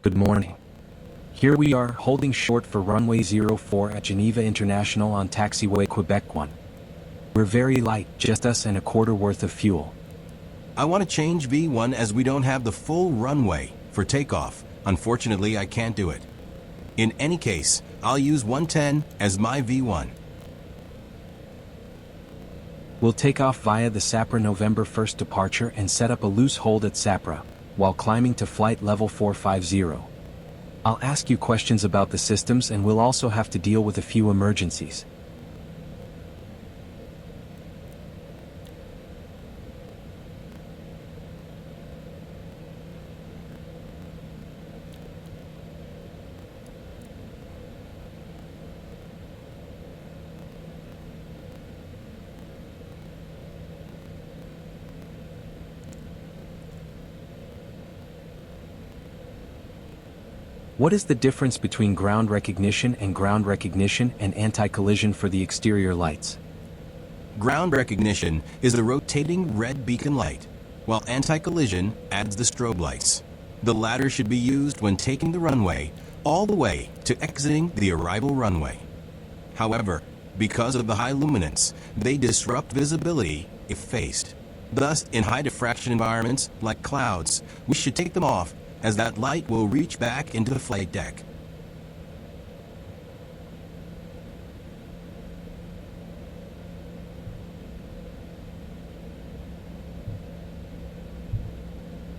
Good morning. Here we are, holding short for runway 04 at Geneva International on taxiway Quebec 1. We're very light, just us and a quarter worth of fuel. I want to change V1 as we don't have the full runway for takeoff. Unfortunately, I can't do it. In any case, I'll use 110 as my V1. We'll take off via the Sapra November 1st departure and set up a loose hold at Sapra, while climbing to flight level 450. I'll ask you questions about the systems and we'll also have to deal with a few emergencies. What is the difference between ground recognition and anti-collision for the exterior lights? Ground recognition is the rotating red beacon light, while anti-collision adds the strobe lights. The latter should be used when taking the runway all the way to exiting the arrival runway. However, because of the high luminance, they disrupt visibility if faced. Thus, in high diffraction environments like clouds, we should take them off, as that light will reach back into the flight deck.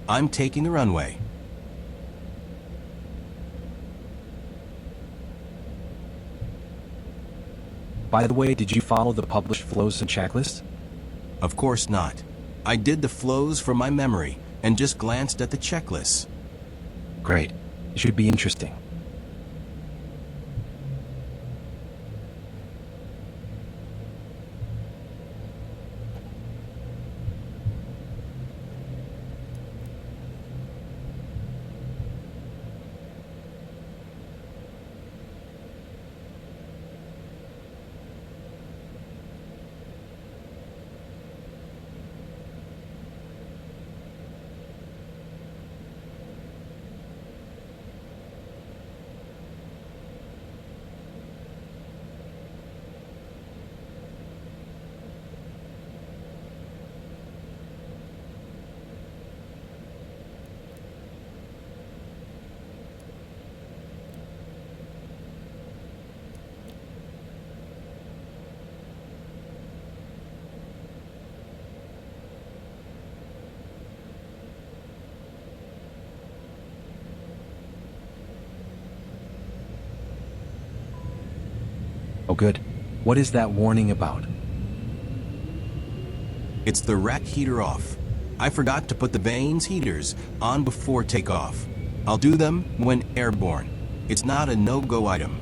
I'm taking the runway. By the way, did you follow the published flows and checklists? Of course not. I did the flows from my memory and just glanced at the checklists. Great. It should be interesting. Oh good. What is that warning about? It's the rack heater off. I forgot to put the vanes heaters on before takeoff. I'll do them when airborne. It's not a no-go item.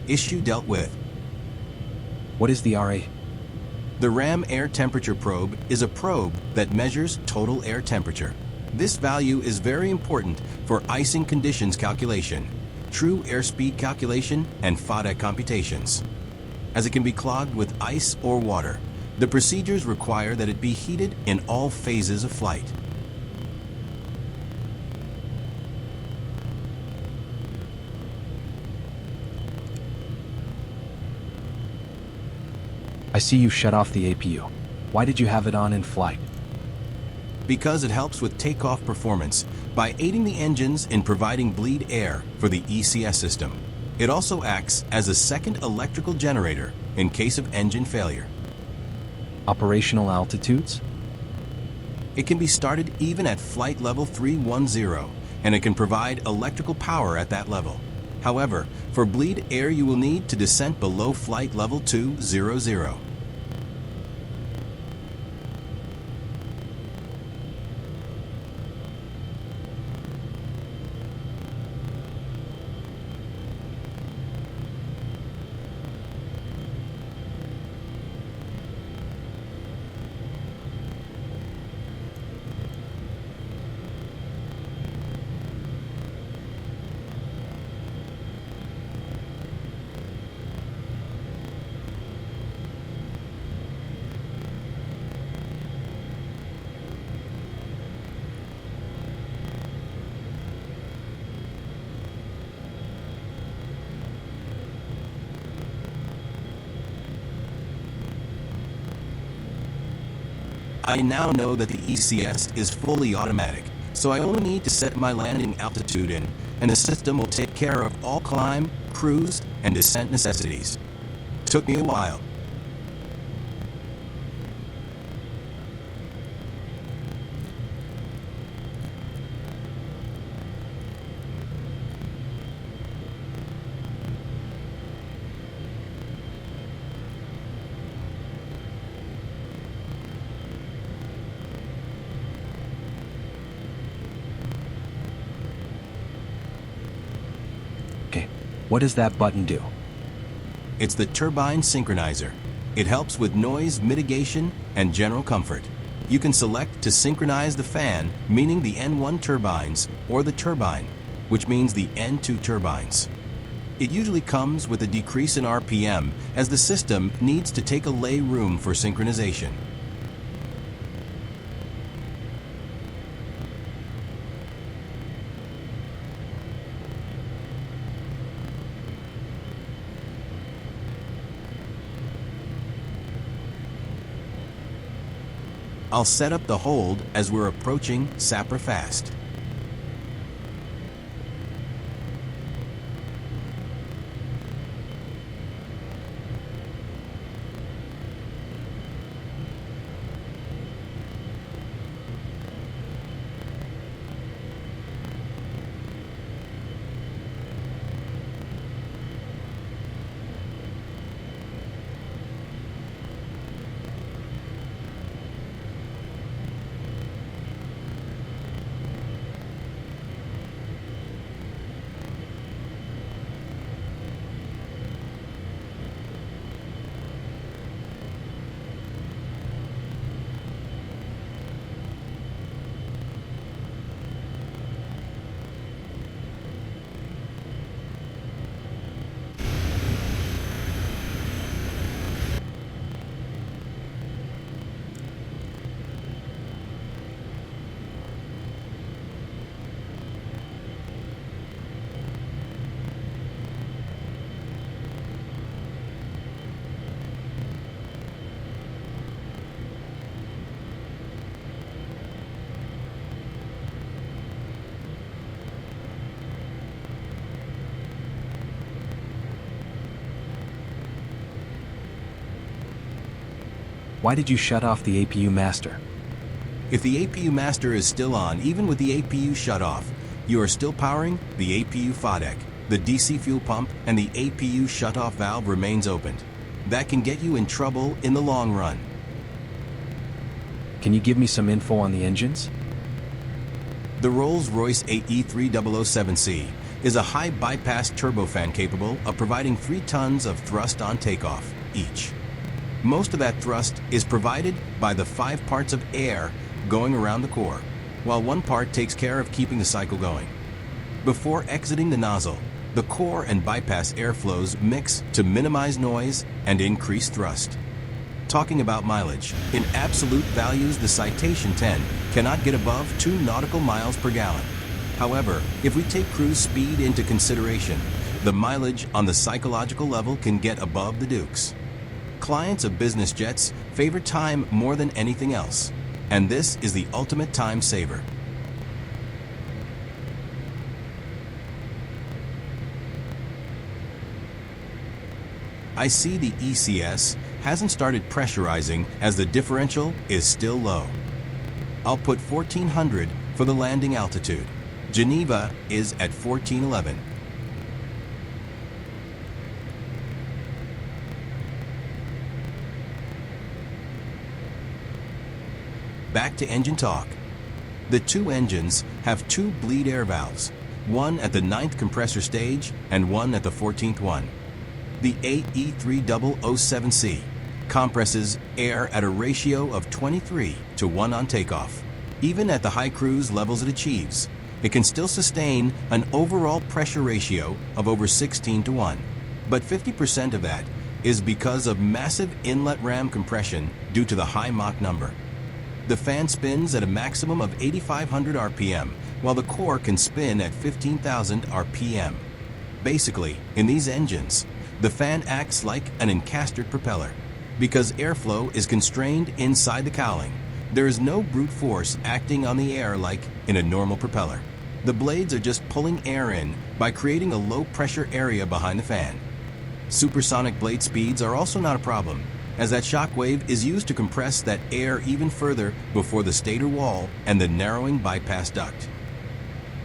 Issue dealt with. What is the RA? The RAM air temperature probe is a probe that measures total air temperature. This value is very important for icing conditions calculation, true airspeed calculation, and FODA computations. As it can be clogged with ice or water, the procedures require that it be heated in all phases of flight. I see you shut off the APU. Why did you have it on in flight? Because it helps with takeoff performance by aiding the engines in providing bleed air for the ECS system. It also acts as a second electrical generator in case of engine failure. Operational altitudes? It can be started even at flight level 310, and it can provide electrical power at that level. However, for bleed air you will need to descend below flight level 200. I now know that the ECS is fully automatic, so I only need to set my landing altitude in, and the system will take care of all climb, cruise, and descent necessities. Took me a while. Okay, what does that button do? It's the turbine synchronizer. It helps with noise mitigation and general comfort. You can select to synchronize the fan, meaning the N1 turbines, or the turbine, which means the N2 turbines. It usually comes with a decrease in RPM as the system needs to take away room for synchronization. I'll set up the hold as we're approaching Sapra Fast. Why did you shut off the APU master? If the APU master is still on, even with the APU shut off, you are still powering the APU FODEC, the DC fuel pump, and the APU shutoff valve remains opened. That can get you in trouble in the long run. Can you give me some info on the engines? The Rolls-Royce AE3007C is a high bypass turbofan capable of providing 3 tons of thrust on takeoff each. Most of that thrust is provided by the 5 parts of air going around the core, while 1 part takes care of keeping the cycle going. Before exiting the nozzle, the core and bypass airflows mix to minimize noise and increase thrust. Talking about mileage, in absolute values the Citation 10 cannot get above 2 nautical miles per gallon. However, if we take cruise speed into consideration, the mileage on the psychological level can get above the Dukes. Clients of business jets favor time more than anything else, and this is the ultimate time saver. I see the ECS hasn't started pressurizing as the differential is still low. I'll put 1400 for the landing altitude. Geneva is at 1411. Back to engine talk. The two engines have two bleed air valves, one at the 9th compressor stage and one at the 14th one. The AE3007C compresses air at a ratio of 23 to 1 on takeoff. Even at the high cruise levels it achieves, it can still sustain an overall pressure ratio of over 16 to 1. But 50% of that is because of massive inlet ram compression due to the high Mach number. The fan spins at a maximum of 8,500 RPM, while the core can spin at 15,000 RPM. Basically, in these engines, the fan acts like an encastered propeller. Because airflow is constrained inside the cowling, there is no brute force acting on the air like in a normal propeller. The blades are just pulling air in by creating a low-pressure area behind the fan. Supersonic blade speeds are also not a problem, as that shock wave is used to compress that air even further before the stator wall and the narrowing bypass duct.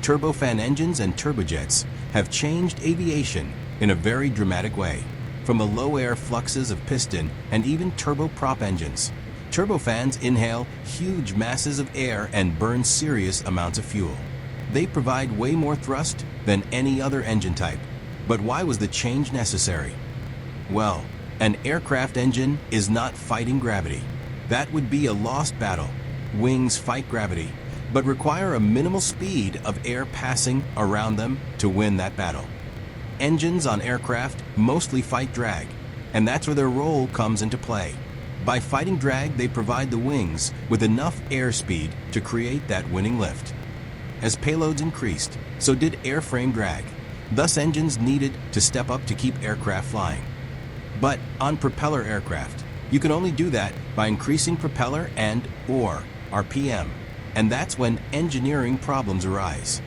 Turbofan engines and turbojets have changed aviation in a very dramatic way, from the low-air fluxes of piston and even turboprop engines. Turbofans inhale huge masses of air and burn serious amounts of fuel. They provide way more thrust than any other engine type. But why was the change necessary? Well, an aircraft engine is not fighting gravity. That would be a lost battle. Wings fight gravity, but require a minimal speed of air passing around them to win that battle. Engines on aircraft mostly fight drag, and that's where their role comes into play. By fighting drag, they provide the wings with enough airspeed to create that winning lift. As payloads increased, so did airframe drag. Thus, engines needed to step up to keep aircraft flying. But on propeller aircraft, you can only do that by increasing propeller and/or RPM, and that's when engineering problems arise.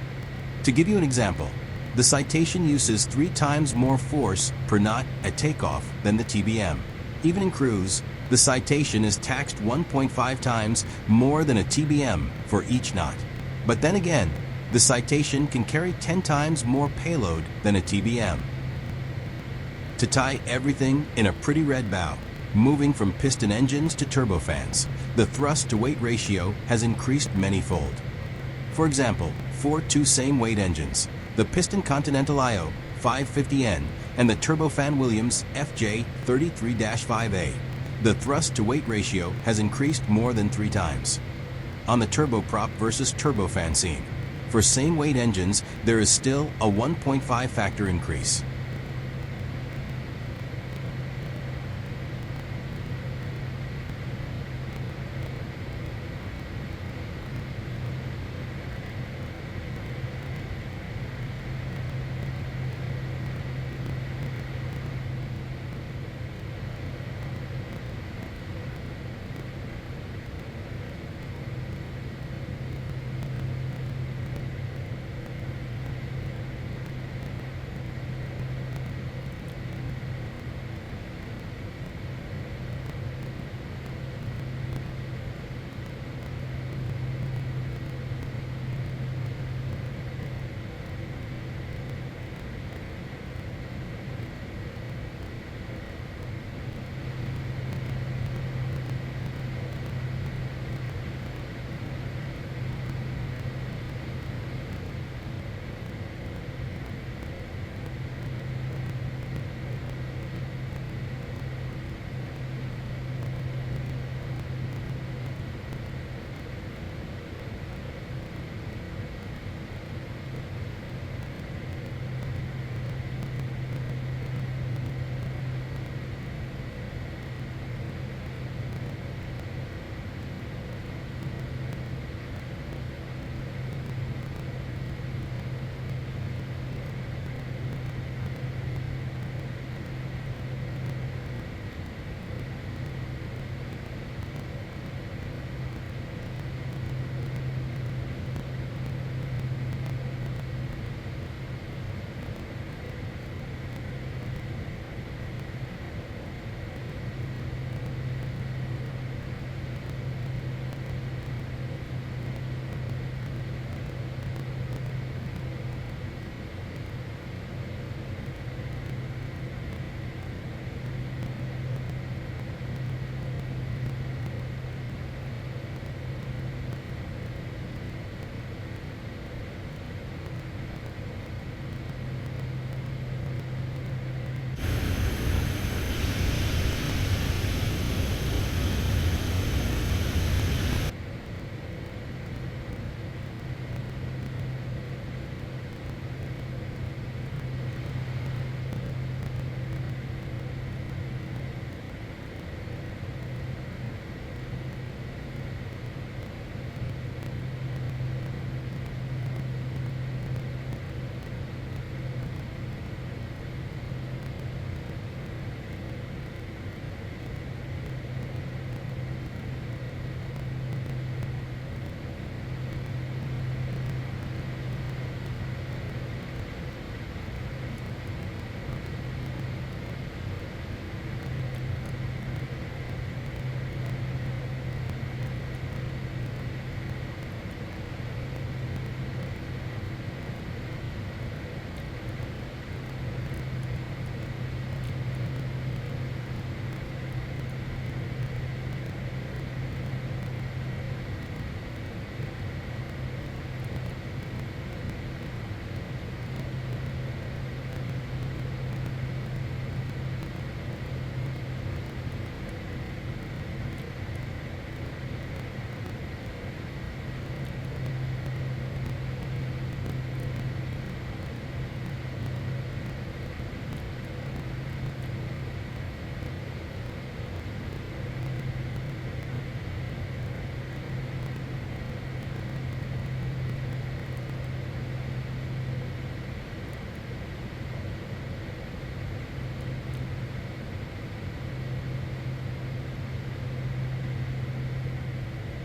To give you an example, the Citation uses 3 times more force per knot at takeoff than the TBM. Even in cruise, the Citation is taxed 1.5 times more than a TBM for each knot. But then again, the Citation can carry 10 times more payload than a TBM. To tie everything in a pretty red bow, moving from piston engines to turbofans, the thrust-to-weight ratio has increased manyfold. For example, for 2 same-weight engines, the piston Continental IO 550N and the turbofan Williams FJ33-5A, the thrust-to-weight ratio has increased more than 3 times. On the turboprop versus turbofan scene, for same-weight engines, there is still a 1.5 factor increase.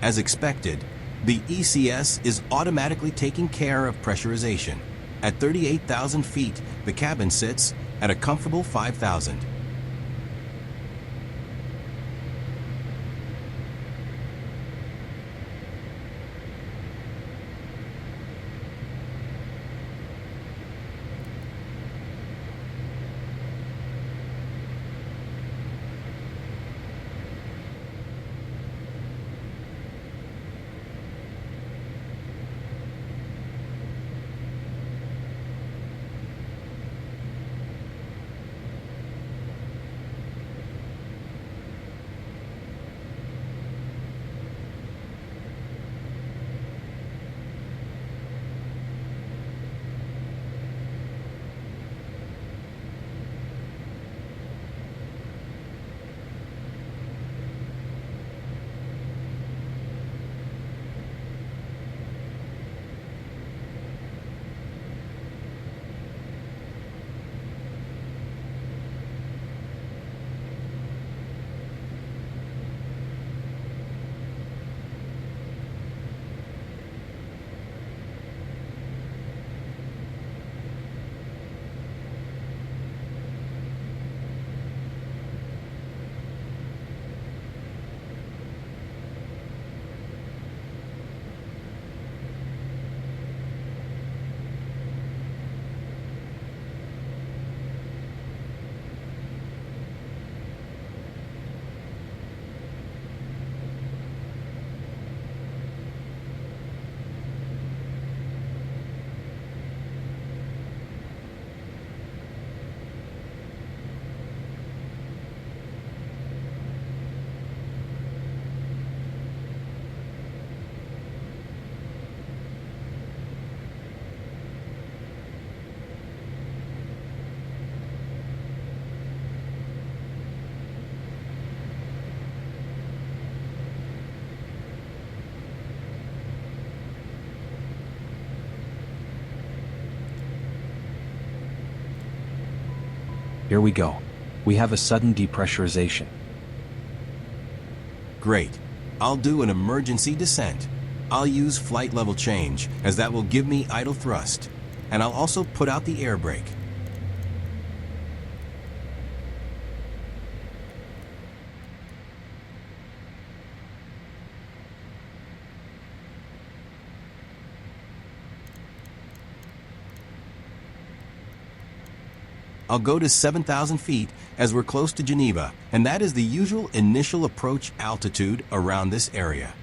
As expected, the ECS is automatically taking care of pressurization. At 38,000 feet, the cabin sits at a comfortable 5,000. Here we go. We have a sudden depressurization. Great. I'll do an emergency descent. I'll use flight level change, as that will give me idle thrust. And I'll also put out the air brake. I'll go to 7,000 feet as we're close to Geneva, and that is the usual initial approach altitude around this area.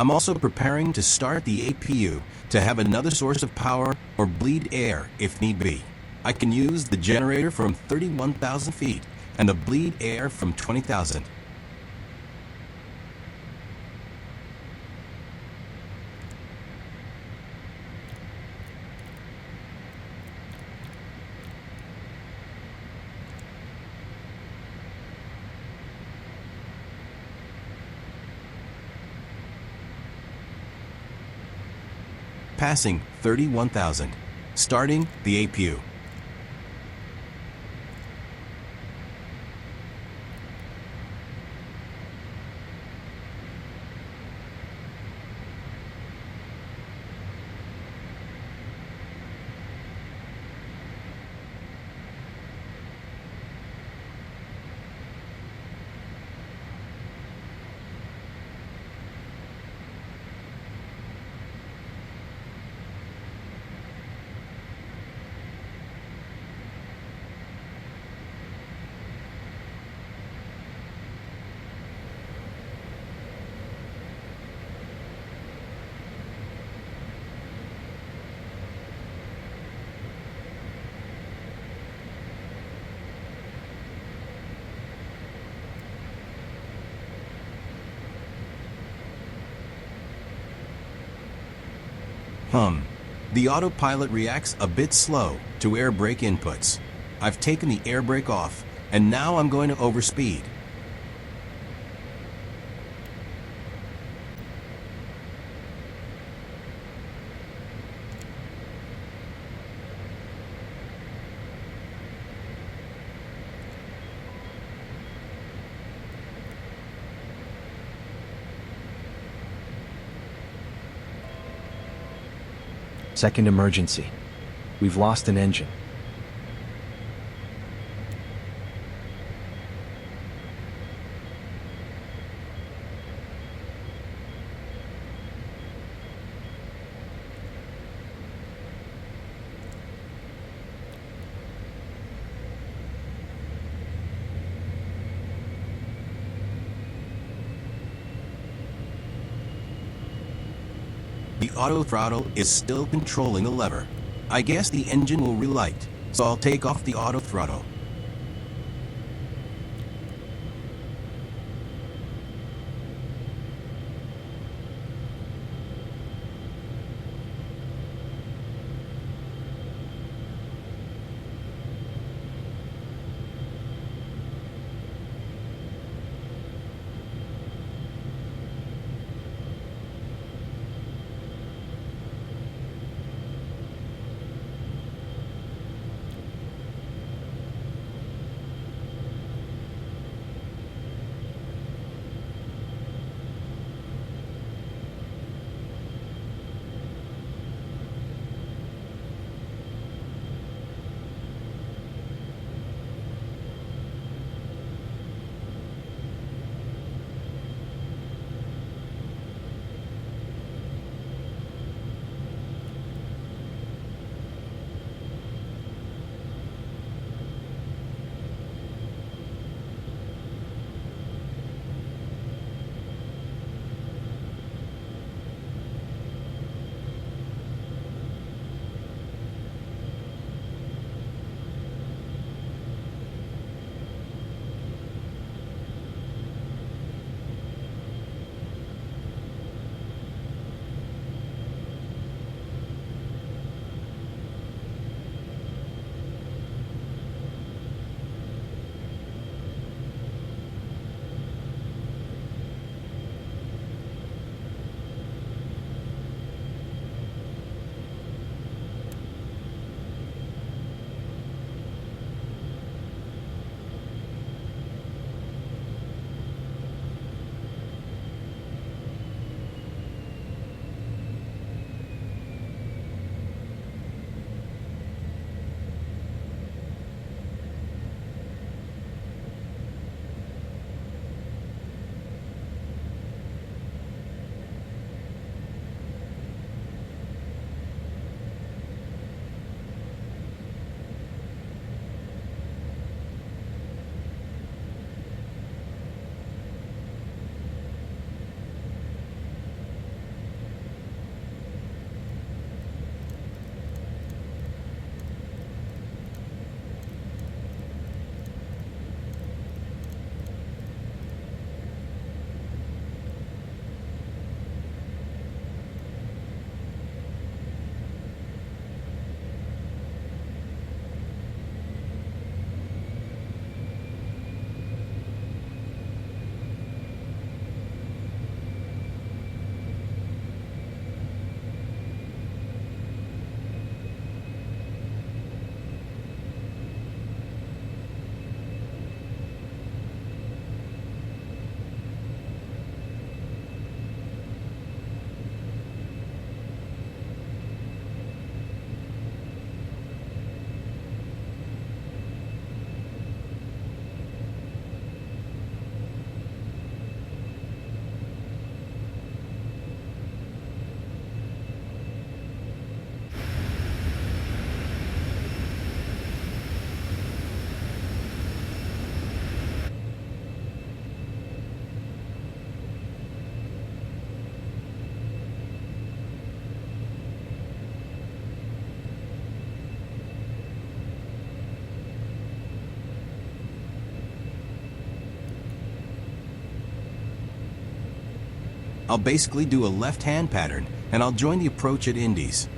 I'm also preparing to start the APU to have another source of power or bleed air if need be. I can use the generator from 31,000 feet and the bleed air from 20,000. Passing 31,000. Starting the APU. The autopilot reacts a bit slow to air brake inputs. I've taken the air brake off And now I'm going to overspeed. Second emergency. We've lost an engine. The auto throttle is still controlling the lever. I guess the engine will relight, so I'll take off the auto throttle. I'll basically do a left-hand pattern, and I'll join the approach at Indies.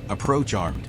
Approach armed.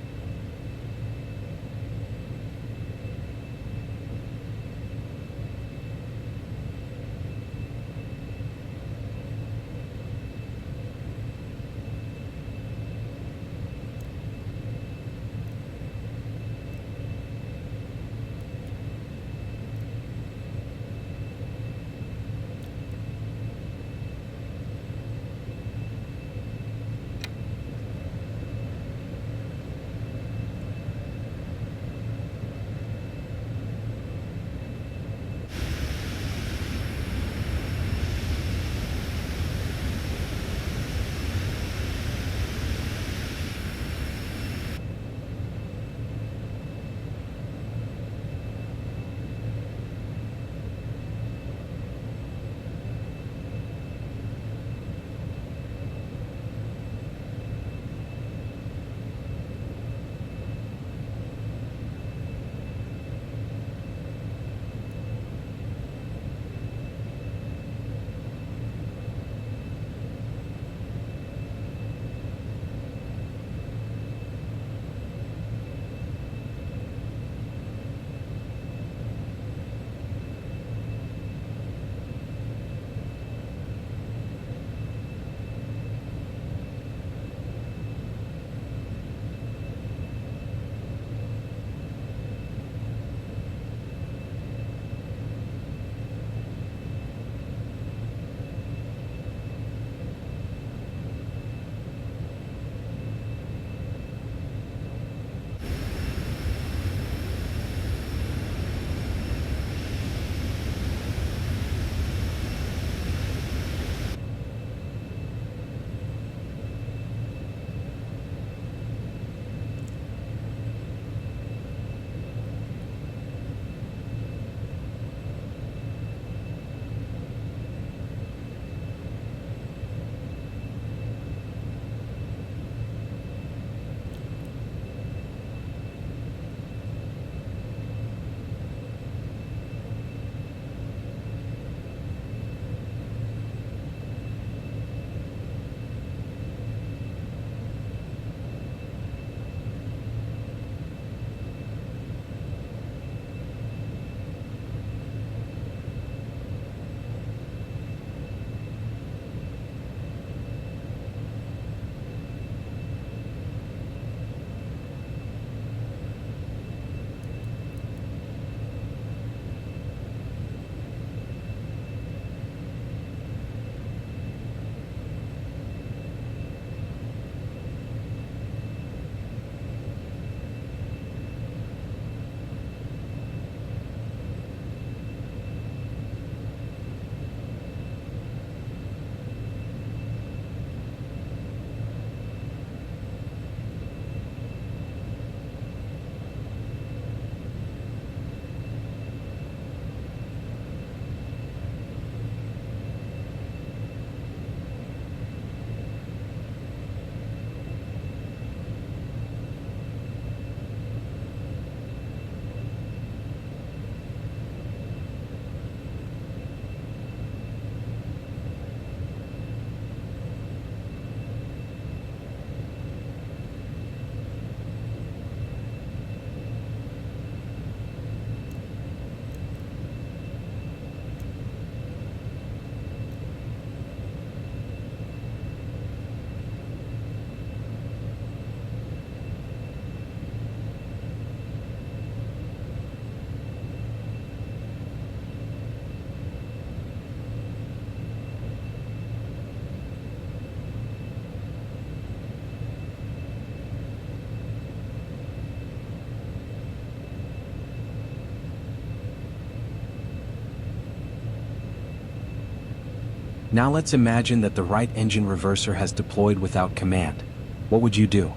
Now let's imagine that the right engine reverser has deployed without command. What would you do?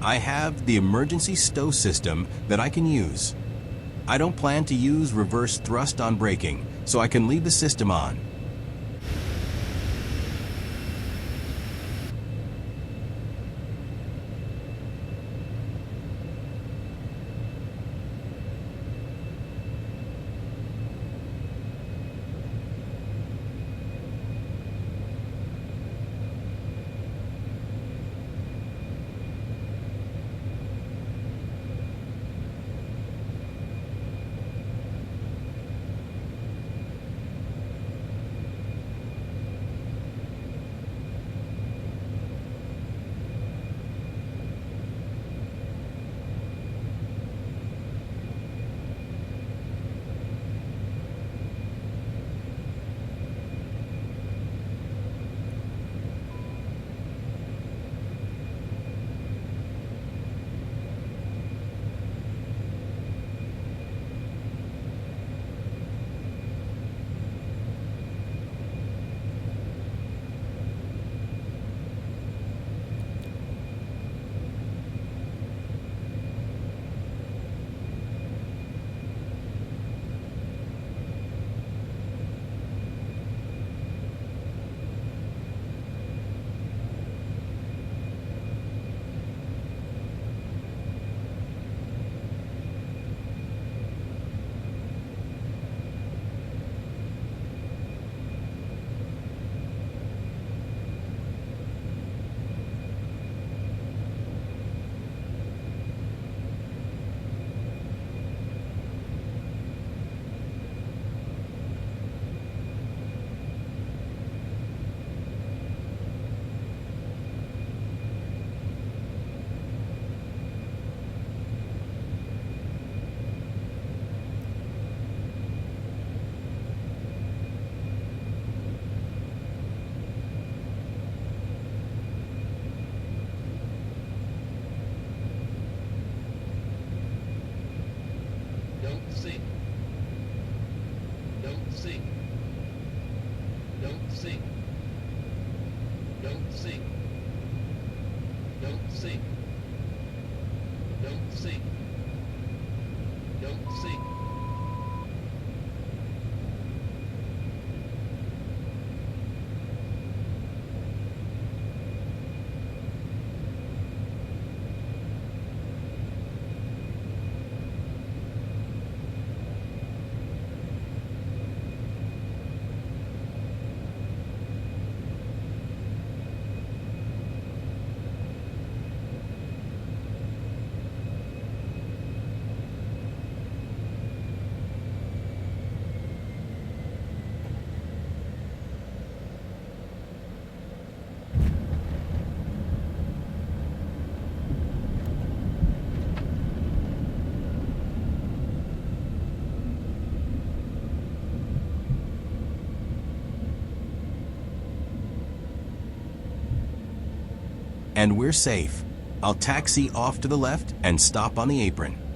I have the emergency stow system that I can use. I don't plan to use reverse thrust on braking, so I can leave the system on. sink. Don't sink. Don't sink. Don't sink. Don't sink. And we're safe. I'll taxi off to the left and stop on the apron.